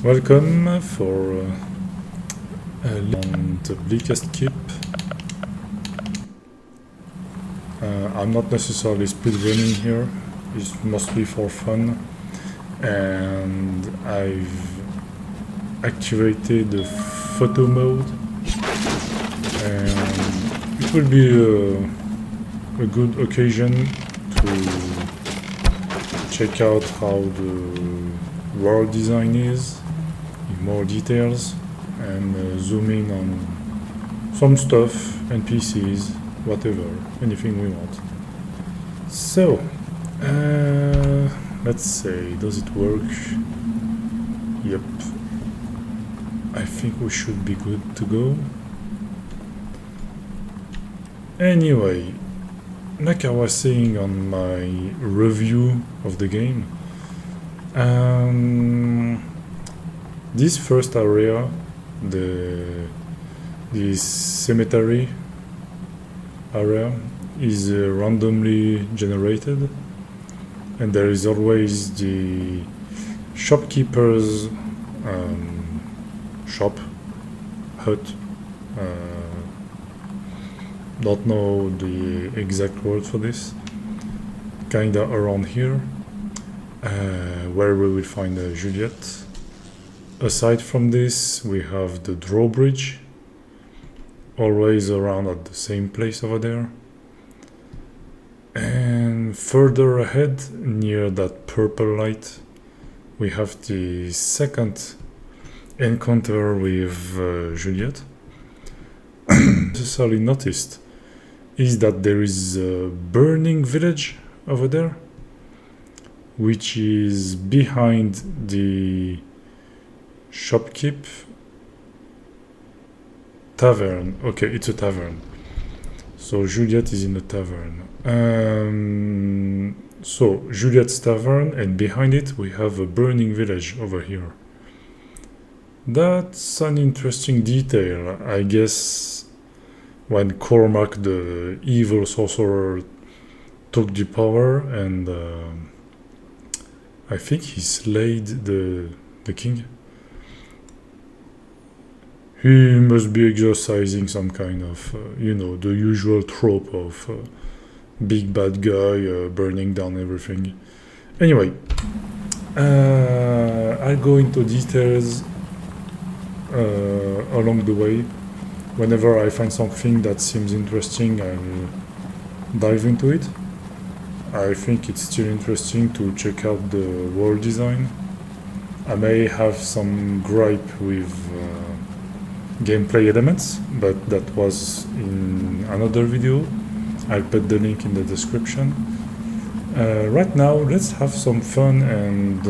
Welcome for on the Bleakest Keep. I'm not necessarily speedrunning here, it's mostly for fun, and I've activated the photo mode, and it will be a good occasion to check out how the world design is in more details, and zoom in on some stuff, NPCs, whatever, anything we want. So, let's say, does it work? Yep. I think we should be good to go. Anyway, like I was saying on my review of the game, this first area, the cemetery area, is randomly generated, and there is always the shopkeeper's shop, hut, don't know the exact word for this, kinda around here, where we will find Juliet. Aside from this, we have the drawbridge, always around at the same place over there. And further ahead, near that purple light, we have the second encounter with Juliet. Necessarily noticed is that there is a burning village over there, which is behind the shopkeep tavern. Okay, it's a tavern. So Juliet is in the tavern. So Juliet's tavern, and behind it we have a burning village over here. That's an interesting detail. I guess when Cormac, the evil sorcerer, took the power, and I think he slayed the king. He must be exercising some kind of, you know, the usual trope of big bad guy burning down everything. Anyway, I'll go into details along the way. Whenever I find something that seems interesting, I'll dive into it. I think it's still interesting to check out the world design. I may have some gripe with gameplay elements, but that was in another video. I'll put the link in the description. Right now, let's have some fun and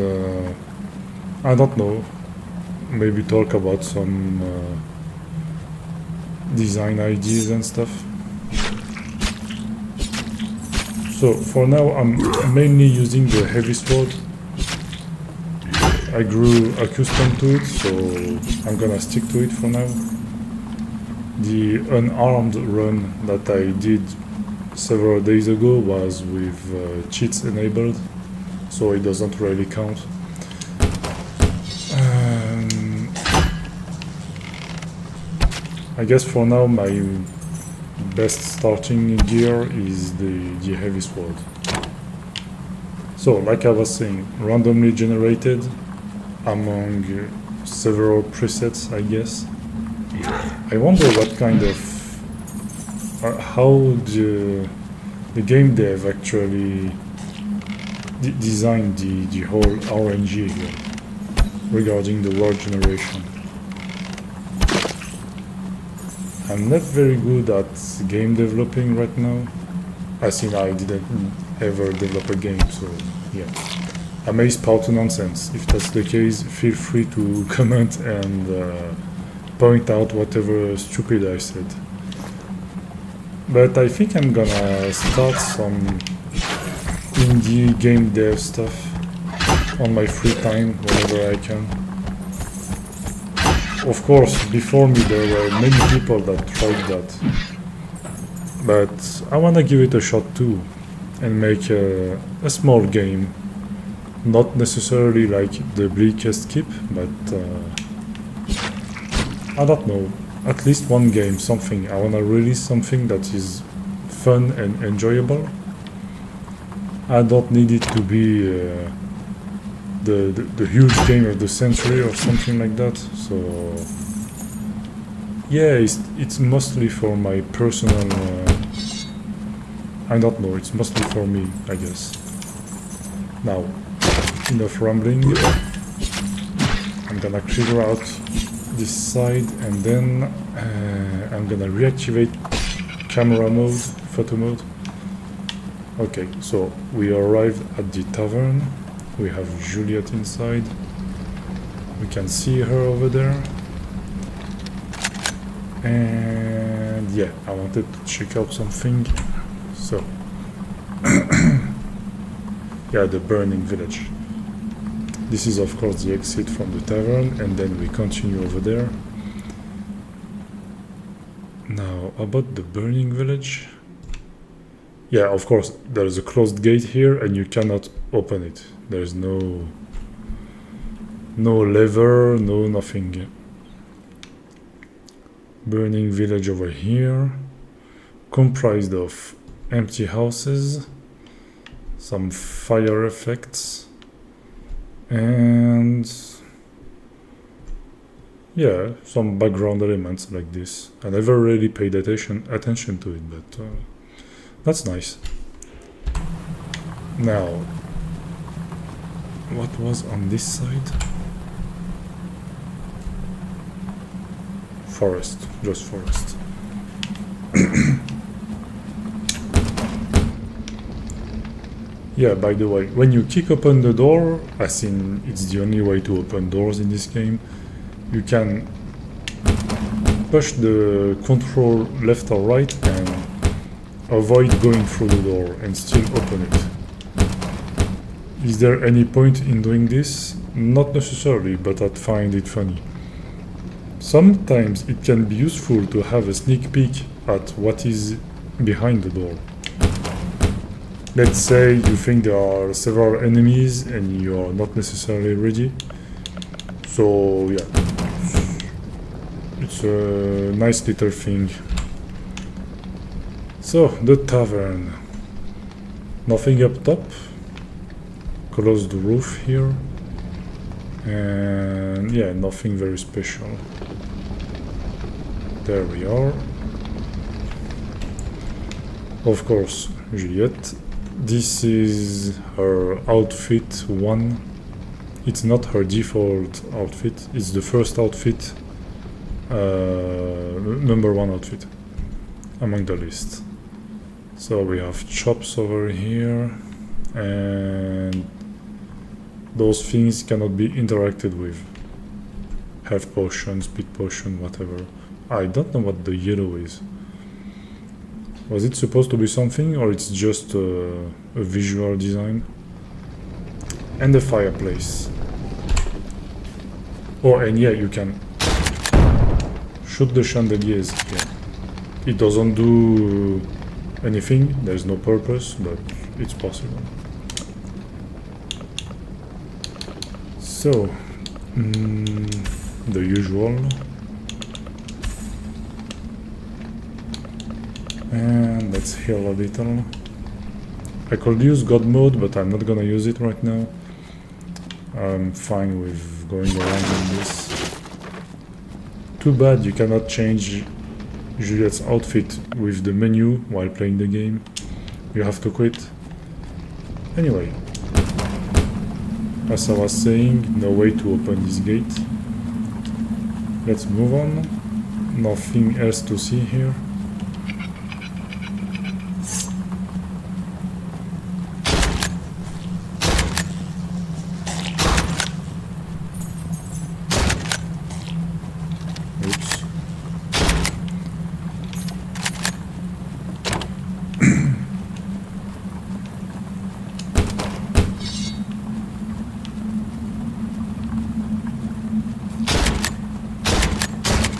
I don't know, maybe talk about some design ideas and stuff. So for now, I'm mainly using the heavy sword. I grew accustomed to it, so I'm gonna stick to it for now. The unarmed run that I did several days ago was with cheats enabled, so it doesn't really count. I guess for now my best starting gear is the heavy sword. So, like I was saying, randomly generated among several presets, I guess. I wonder what kind of how the game dev actually designed the whole RNG here regarding the world generation. I'm not very good at game developing right now. I think I didn't ever develop a game, so yeah. I may spout nonsense. If that's the case, feel free to comment and point out whatever stupid I said. But I think I'm gonna start some indie game dev stuff on my free time whenever I can. Of course, before me there were many people that tried that. But I wanna give it a shot too and make a small game Not necessarily like the Bleakest Keep, but I don't know. At least one game, something. I wanna release something that is fun and enjoyable. I don't need it to be the huge game of the century or something like that. So yeah, it's mostly for my personal. I don't know. It's mostly for me, I guess. Now, enough rambling. I'm gonna clear out this side, and then I'm gonna reactivate camera mode, photo mode. Okay, so we arrived at the tavern. We have Juliet inside. We can see her over there. And yeah, I wanted to check out something. So yeah, the burning village. This is of course the exit from the tavern, and then we continue over there. Now about the burning village. Yeah, of course, there is a closed gate here and you cannot open it. There's no lever, no nothing. Burning village over here, comprised of empty houses, some fire effects, and yeah, some background elements like this. I never really paid attention to it, but that's nice. Now, what was on this side? Forest, just forest. Yeah, by the way, when you kick open the door, I think it's the only way to open doors in this game. You can push the control left or right and avoid going through the door and still open it. Is there any point in doing this? Not necessarily, but I find it funny. Sometimes it can be useful to have a sneak peek at what is behind the door. Let's say you think there are several enemies and you are not necessarily ready. So yeah, it's a nice little thing. So, the tavern. Nothing up top. Closed roof here. And yeah, nothing very special. There we are. Of course, Juliette. This is her outfit 1. It's not her default outfit. It's the first outfit, number 1 outfit among the list. So we have chops over here, and those things cannot be interacted with. Health potion, speed potion, whatever. I don't know what the yellow is. Was it supposed to be something, or it's just a visual design? And the fireplace. Oh, and yeah, you can shoot the chandeliers here. It doesn't do anything, there's no purpose, but it's possible. So, the usual. And let's heal a little. I could use God mode, but I'm not gonna use it right now. I'm fine with going around in this. Too bad you cannot change Juliette's outfit with the menu while playing the game. You have to quit. Anyway, as I was saying, no way to open this gate. Let's move on. Nothing else to see here.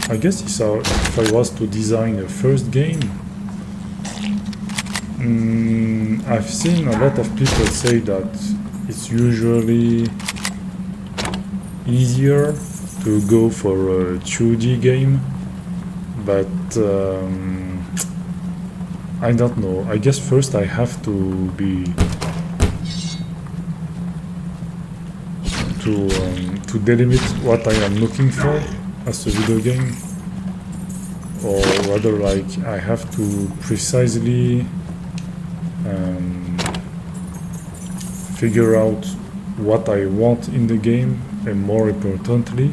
I guess if I was to design a first game, I've seen a lot of people say that it's usually easier to go for a 2D game, but I don't know. I guess first I have to delimit what I am looking for as a video game, or rather, like, I have to precisely figure out what I want in the game, and more importantly,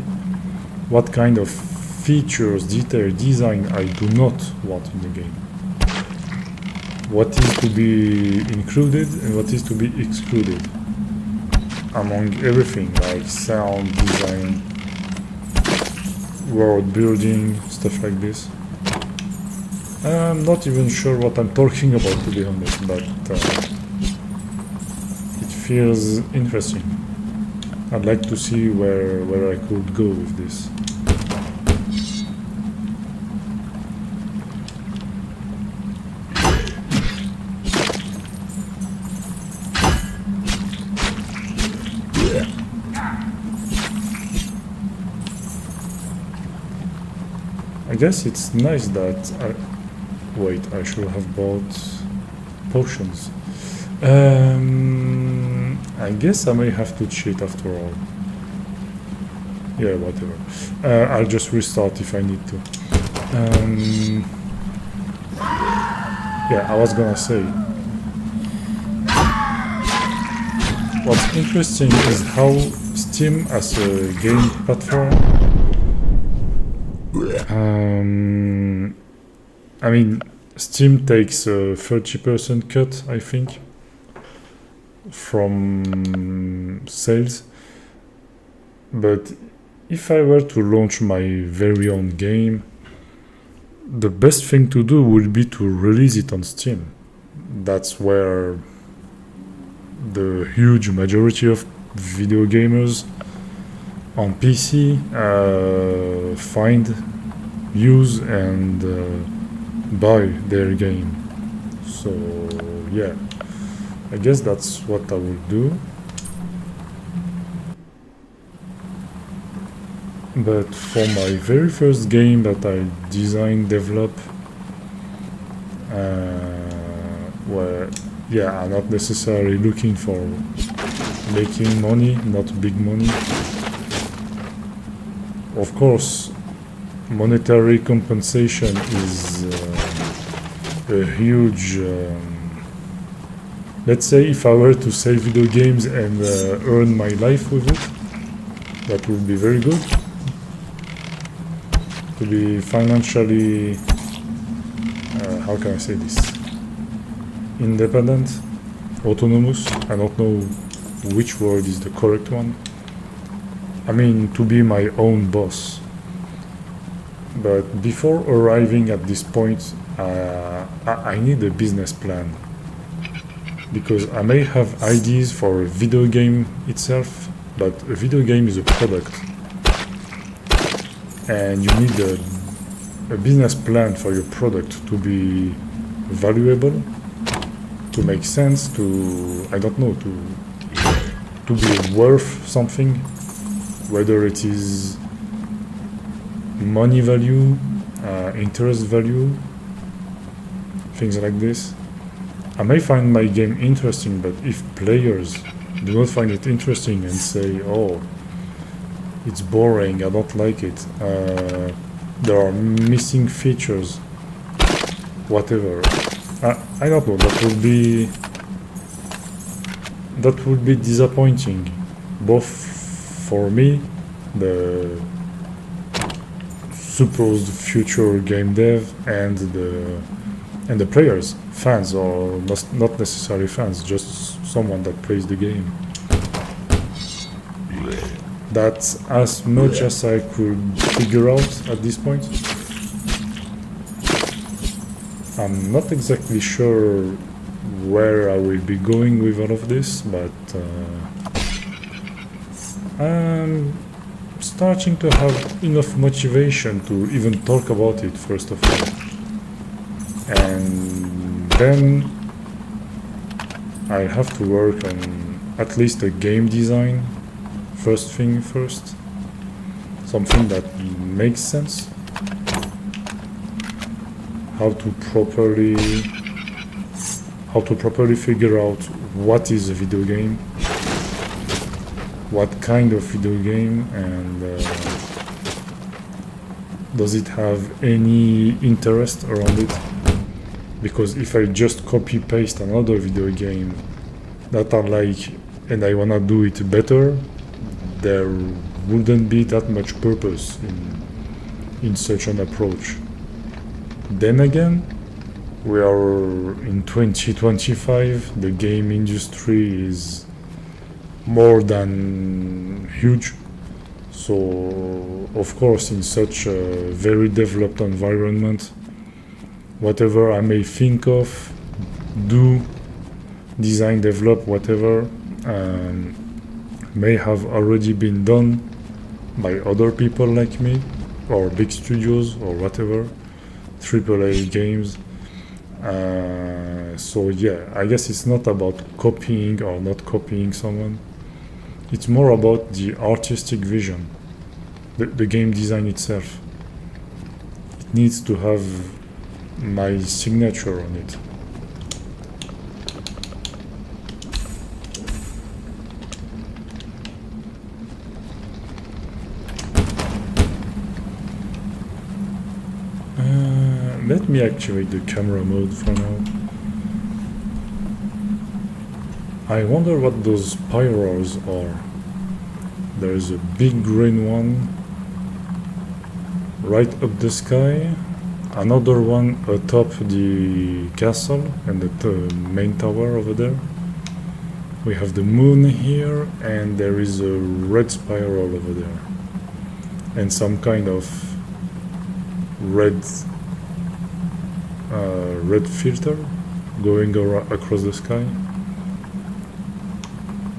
what kind of features, detail, design I do not want in the game. What is to be included and what is to be excluded among everything, like sound, design, world building, stuff like this. I'm not even sure what I'm talking about, to be honest, but it feels interesting. I'd like to see where I could go with this. I guess it's nice that wait, I should have bought potions. I guess I may have to cheat after all. Yeah, whatever. I'll just restart if I need to. Yeah, I was gonna say, what's interesting is how Steam as a game platform, I mean, Steam takes a 30% cut, I think, from sales. But if I were to launch my very own game, the best thing to do would be to release it on Steam. That's where the huge majority of video gamers on PC find, use, and buy their game. So yeah, I guess that's what I would do. But for my very first game that I design, develop, where, yeah, I'm not necessarily looking for making money, not big money. Of course, monetary compensation is a huge... let's say if I were to sell video games and earn my life with it, that would be very good. To be financially, how can I say this? Independent, autonomous, I don't know which word is the correct one. I mean, to be my own boss. But before arriving at this point, I need a business plan. Because I may have ideas for a video game itself, but a video game is a product. And you need a business plan for your product to be valuable, to make sense, to, I don't know, to be worth something, whether it is money value, interest value, things like this. I may find my game interesting, but if players do not find it interesting and say, oh, it's boring, I don't like it, there are missing features, whatever, I don't know, that would be disappointing, both for me, the supposed future game dev, and the players, fans, or not necessarily fans, just someone that plays the game. That's as much as I could figure out at this point. I'm not exactly sure where I will be going with all of this, but I'm starting to have enough motivation to even talk about it, first of all. And then I have to work on at least a game design, first thing first. Something that makes sense. How to properly figure out what is a video game, what kind of video game, and does it have any interest around it? Because if I just copy paste another video game that I like and I wanna do it better, there wouldn't be that much purpose in such an approach. Then again, we are in 2025, the game industry is more than huge. So, of course, in such a very developed environment, whatever I may think of, do, design, develop, whatever, may have already been done by other people like me, or big studios, or whatever, AAA games. So yeah, I guess it's not about copying or not copying someone. It's more about the artistic vision, the game design itself. It needs to have my signature on it. Let me activate the camera mode for now. I wonder what those spirals are. There's a big green one right up the sky, another one atop the castle and the main tower over there. We have the moon here, and there is a red spiral over there, and some kind of red filter going across the sky.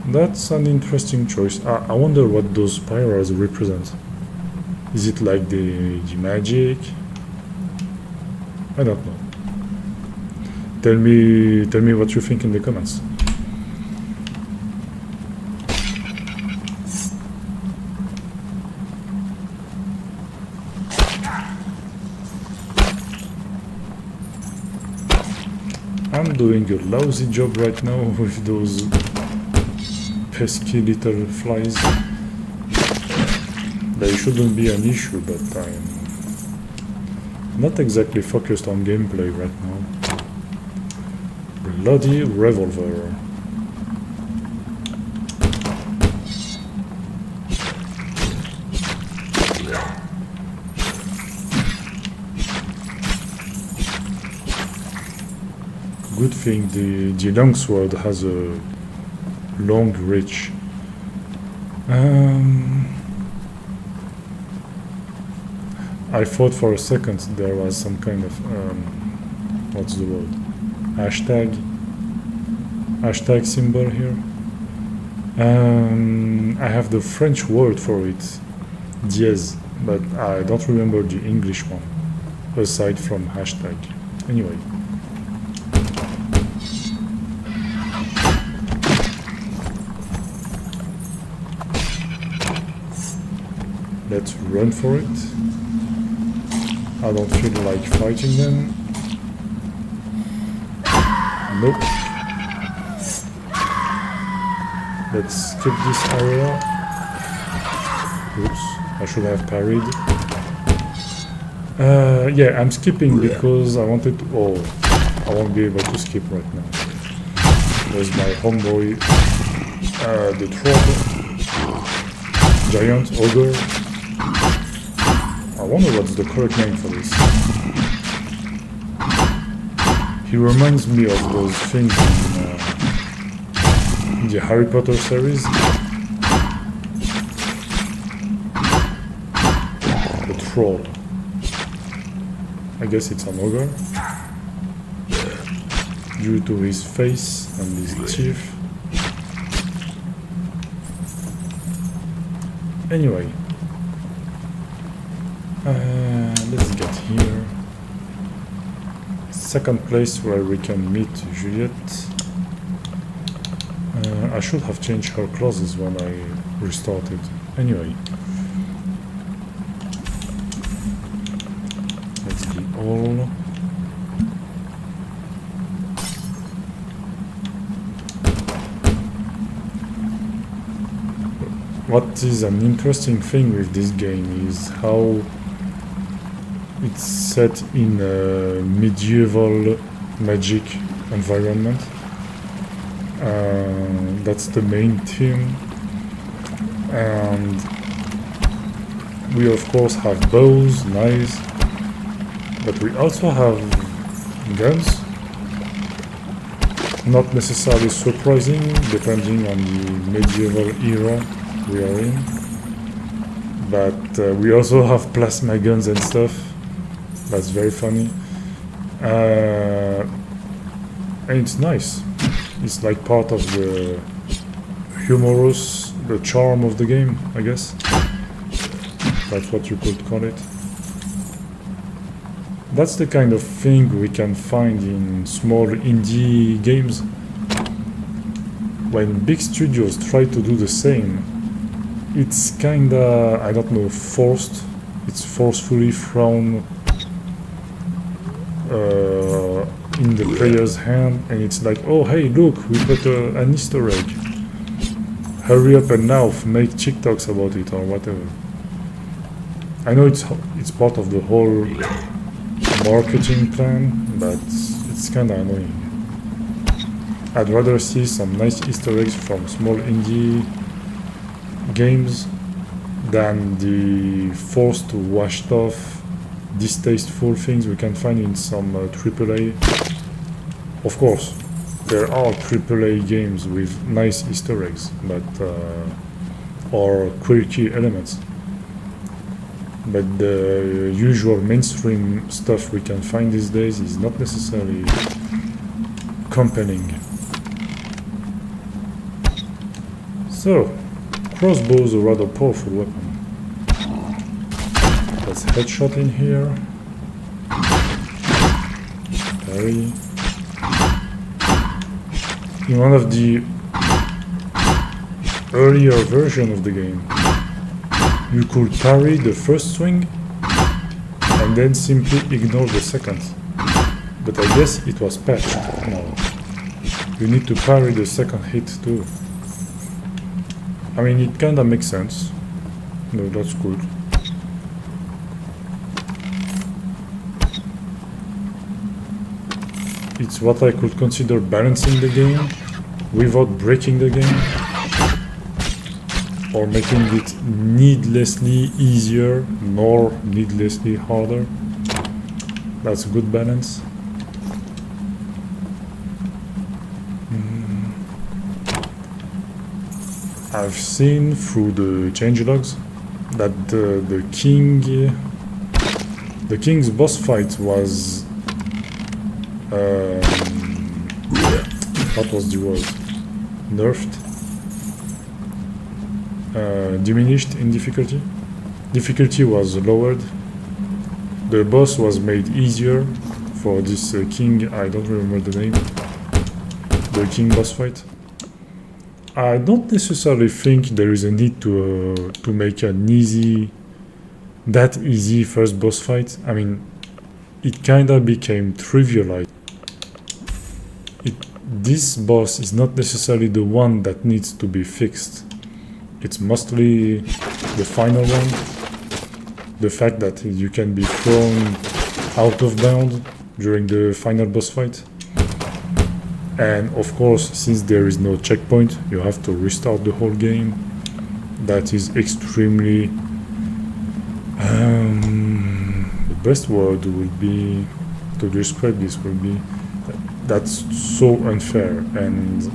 That's an interesting choice. I wonder what those spirals represent. Is it like the magic? I don't know. Tell me what you think in the comments. I'm doing a lousy job right now with those pesky little flies. They shouldn't be an issue, but I'm not exactly focused on gameplay right now. Bloody revolver. Good thing the longsword has a long reach. I thought for a second there was some kind of what's the word? Hashtag symbol here. I have the French word for it, dièse, but I don't remember the English one aside from hashtag. Anyway. Let's run for it. I don't feel like fighting them. Nope. Let's skip this area. Oops, I should have parried. Yeah, I'm skipping because I wanted to... Oh, I won't be able to skip right now. There's my homeboy, the troll, giant ogre. I wonder what's the correct name for this. He reminds me of those things in the Harry Potter series. The troll. I guess it's an ogre. Due to his face and his teeth. Anyway. Let's get here. Second place where we can meet Juliet. I should have changed her clothes when I restarted. Anyway, let's be all. What is an interesting thing with this game is how it's set in a medieval magic environment. That's the main theme, and we of course have bows, knives, but we also have guns. Not necessarily surprising depending on the medieval era we are in, but we also have plasma guns and stuff. That's very funny, and it's nice. It's like part of the humorous, the charm of the game, I guess. That's what you could call it. That's the kind of thing we can find in small indie games. When big studios try to do the same, it's kinda, I don't know, forced. It's forcefully thrown in the player's hand, and it's like, oh hey, look, we put an Easter egg. Hurry up and now make TikToks about it or whatever. I know it's part of the whole marketing plan, but it's kinda annoying. I'd rather see some nice Easter eggs from small indie games than the forced, washed off, distasteful things we can find in some AAA. Of course, there are AAA games with nice Easter eggs, but or quirky elements. But the usual mainstream stuff we can find these days is not necessarily compelling. So, crossbow is a rather powerful weapon. Let's headshot in here. Parry. In one of the earlier version of the game, you could parry the first swing and then simply ignore the second. But I guess it was patched now. You need to parry the second hit too. I mean, it kinda makes sense. No, that's good. It's what I could consider balancing the game without breaking the game, or making it needlessly easier nor needlessly harder. That's a good balance. I've seen through the changelogs that the king's boss fight was what was the word? Nerfed? Diminished in difficulty. Difficulty was lowered. The boss was made easier for this king, I don't remember the name. The king boss fight. I don't necessarily think there is a need to make an that easy first boss fight. I mean, it kinda became trivialized. This boss is not necessarily the one that needs to be fixed. It's mostly the final one. The fact that you can be thrown out of bound during the final boss fight. And of course, since there is no checkpoint, you have to restart the whole game. That is extremely... the best word would be, to describe this would be, that's so unfair and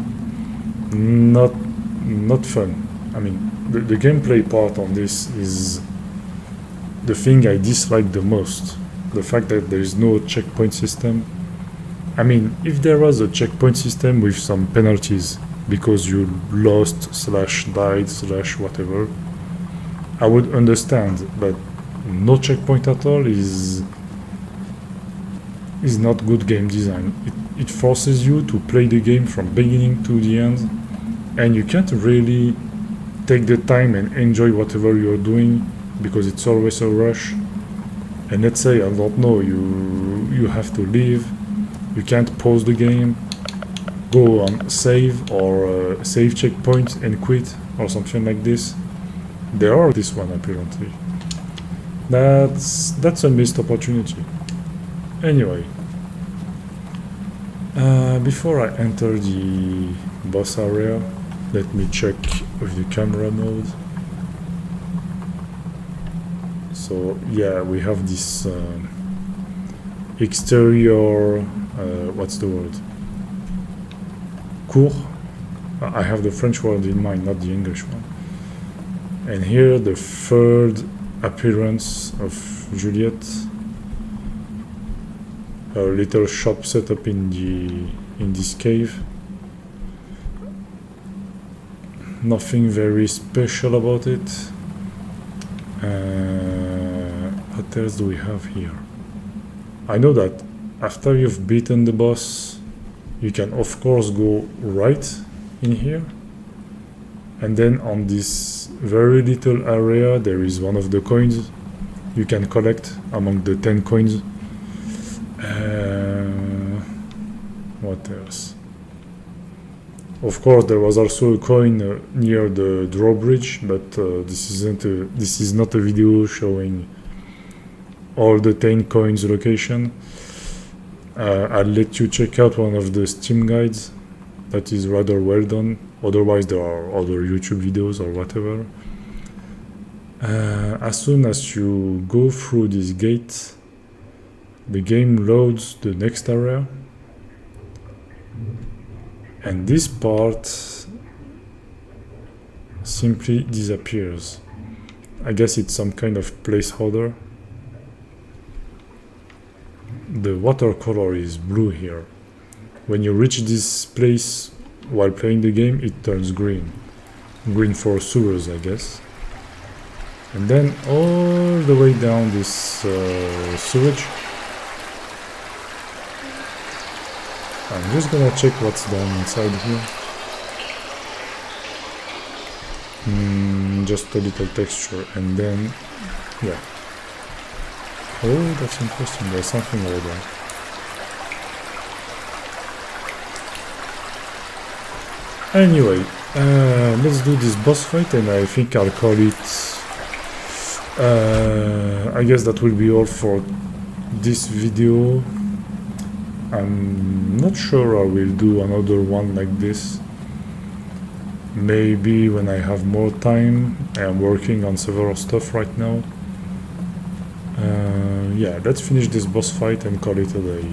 not fun. I mean, the gameplay part on this is the thing I dislike the most. The fact that there is no checkpoint system. I mean, if there was a checkpoint system with some penalties because you lost / died / whatever, I would understand, but no checkpoint at all is not good game design. It forces you to play the game from beginning to the end and you can't really take the time and enjoy whatever you're doing because it's always a rush. And let's say, I don't know, you have to leave, you can't pause the game, go on save or save checkpoint and quit or something like this. There are this one apparently. That's a missed opportunity. Anyway, before I enter the boss area, let me check with the camera mode. So yeah, we have this exterior, what's the word? Cour. I have the French word in mind, not the English one. And here the third appearance of Juliet. A little shop set up in this cave. Nothing very special about it. What else do we have here? I know that after you've beaten the boss, you can of course go right in here, and then on this very little area there is one of the coins you can collect among the 10 coins. What else? Of course, there was also a coin near the drawbridge, but this is not a video showing all the 10 coins location. I'll let you check out one of the Steam guides that is rather well done. Otherwise, there are other YouTube videos or whatever. As soon as you go through this gate, the game loads the next area. And this part simply disappears. I guess it's some kind of placeholder. The watercolor is blue here. When you reach this place while playing the game, it turns green. Green for sewers, I guess. And then all the way down this sewage. I'm just gonna check what's down inside here. Just a little texture, and then, yeah. Oh, that's interesting, there's something over there. Anyway, let's do this boss fight, and I think I'll call it... I guess that will be all for this video. I'm not sure I will do another one like this. Maybe when I have more time. I am working on several stuff right now. Yeah, let's finish this boss fight and call it a day.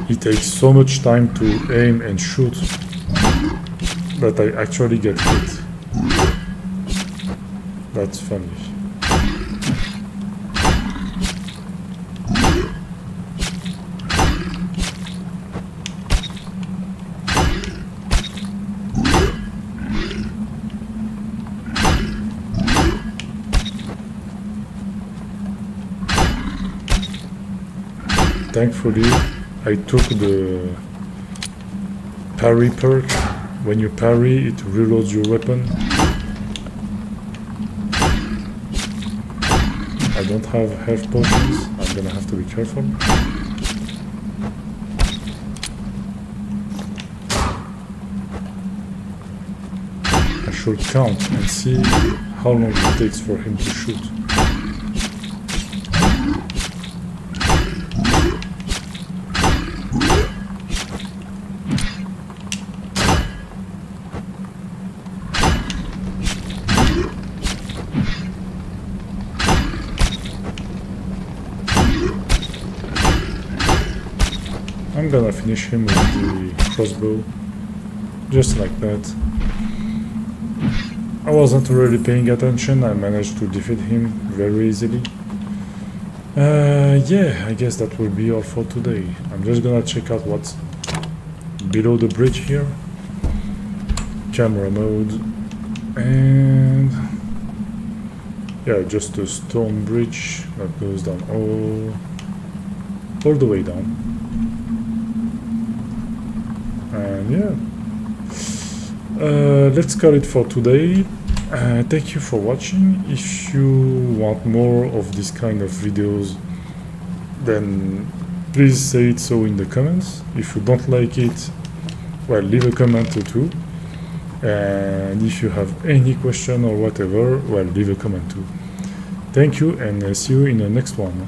It takes so much time to aim and shoot that I actually get hit. That's funny. Thankfully, I took the parry perk. When you parry, it reloads your weapon. I don't have health potions. I'm gonna have to be careful. I should count and see how long it takes for him to shoot. I'm gonna finish him with the crossbow, just like that. I wasn't really paying attention, I managed to defeat him very easily. Yeah, I guess that will be all for today. I'm just gonna check out what's below the bridge here. Camera mode, and yeah, just a stone bridge that goes down all the way down. And yeah, let's call it for today. Thank you for watching. If you want more of this kind of videos, then please say it so in the comments. If you don't like it, well, leave a comment too. And if you have any question or whatever, well, leave a comment too. Thank you, and see you in the next one.